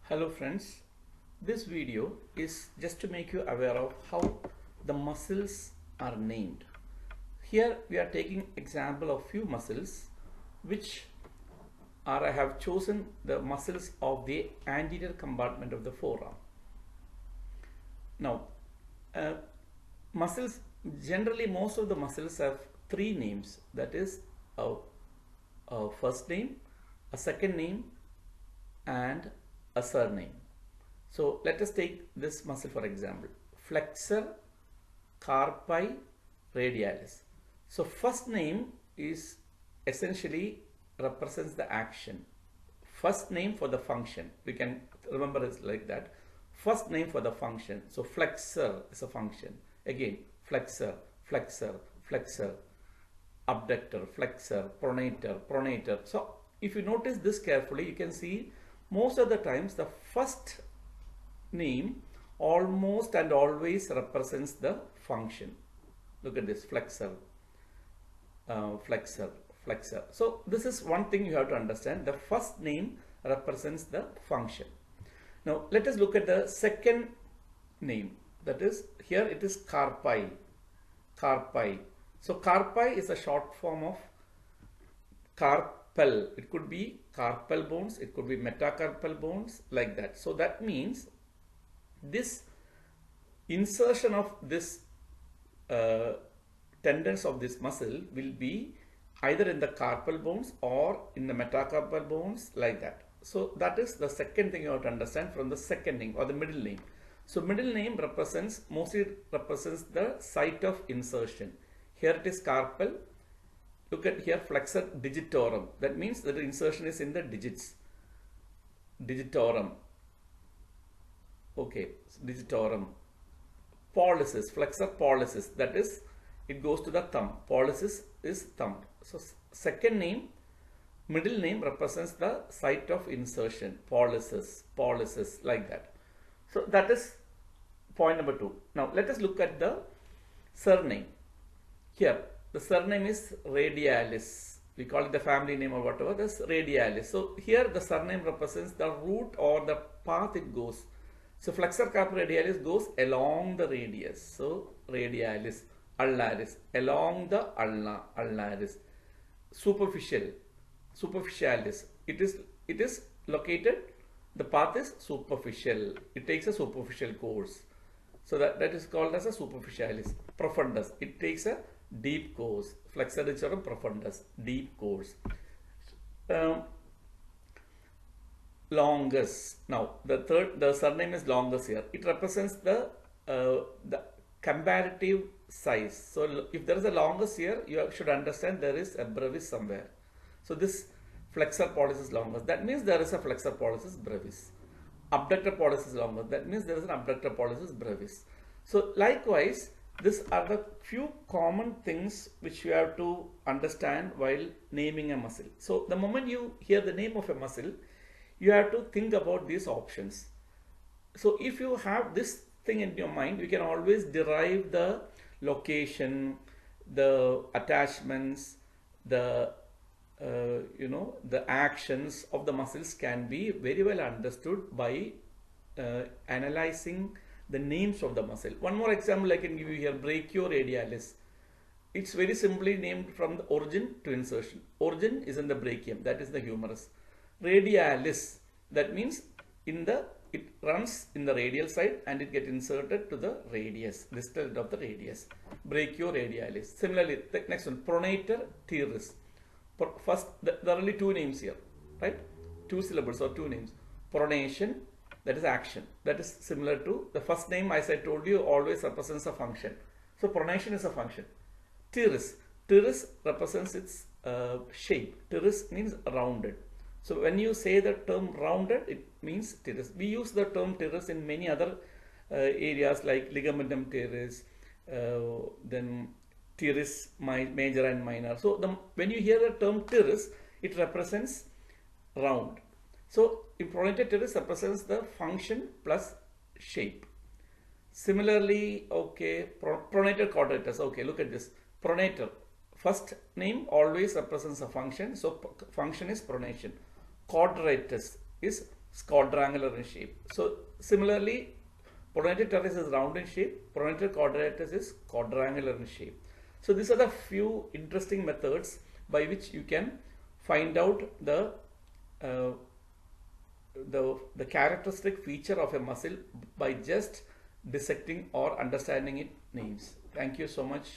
Hello friends, this video is just to make you aware of how the muscles are named. Here we are taking example of few muscles which are I have chosen the muscles of the anterior compartment of the forearm. Now muscles, generally most of the muscles have three names, that is a first name, a second name and a surname. So let us take this muscle for example, flexor carpi radialis. So first name is essentially represents the action. First name for the function. We can remember it like that. First name for the function. So flexor is a function. Again, flexor, flexor, flexor, abductor, flexor, pronator, pronator. So if you notice this carefully, you can see most of the times the first name almost and always represents the function. Look at this, flexor, flexor, flexor. So this is one thing you have to understand. The first name represents the function. Now let us look at the second name. That is, here it is carpi, carpi. So carpi is a short form of carpal. It could be carpal bones, it could be metacarpal bones, like that. So that means this insertion of this tendons of this muscle will be either in the carpal bones or in the metacarpal bones, like that. So that is the second thing you have to understand from the second name or the middle name. So middle name mostly represents the site of insertion. Here it is carpal. Look at here, flexor digitorum. That means that the insertion is in the digits. Digitorum. Okay, digitorum. Pollicis, flexor pollicis. That is, it goes to the thumb. Pollicis is thumb. So second name, middle name represents the site of insertion. Pollicis, pollicis, like that. So that is point number 2. Now let us look at the surname. Here the surname is radialis. We call it the family name or whatever. That's radialis. So here the surname represents the route or the path it goes. So flexor carpi radialis goes along the radius. So radialis, ulnaris, along the ulna, ulnaris. Superficial, superficialis. It is located. The path is superficial. It takes a superficial course. So that is called as a superficialis. Profundus. It takes a deep course. Flexor digitorum profundus, deep course. Longus. Now the surname is longus here. It represents the comparative size. So if there is a longus here, you should understand there is a brevis somewhere. So this flexor pollicis longus, that means there is a flexor pollicis brevis. Abductor pollicis longus, that means there is an abductor pollicis brevis. So likewise, these are the few common things which you have to understand while naming a muscle. So the moment you hear the name of a muscle, you have to think about these options. So if you have this thing in your mind, you can always derive the location, the attachments, the the actions of the muscles can be very well understood by analyzing the names of the muscle. One more example I can give you here, brachioradialis. It's very simply named from the origin to insertion. Origin is in the brachium, that is the humerus. Radialis, that means it runs in the radial side and it gets inserted to the radius, distal end of the radius. Brachioradialis. Similarly, the next one, pronator teres. First, there are only two names here, right? Two syllables or two names. Pronation, that is action. That is similar to the first name, as I told you, always represents a function. So pronation is a function. Teres. Teres represents its shape. Teres means rounded. So when you say the term rounded, it means teres. We use the term teres in many other areas like ligamentum teres, then teres major and minor. So when you hear the term teres, it represents round. So in pronator teres represents the function plus shape. Similarly, okay, pronator quadratus. Okay, look at this. Pronator. First name always represents a function. So function is pronation. Quadratus is is quadrangular in shape. So similarly, pronator teres is round in shape, pronator quadratus is quadrangular in shape. So these are the few interesting methods by which you can find out uh, the characteristic feature of a muscle by just dissecting or understanding its names. Thank you so much.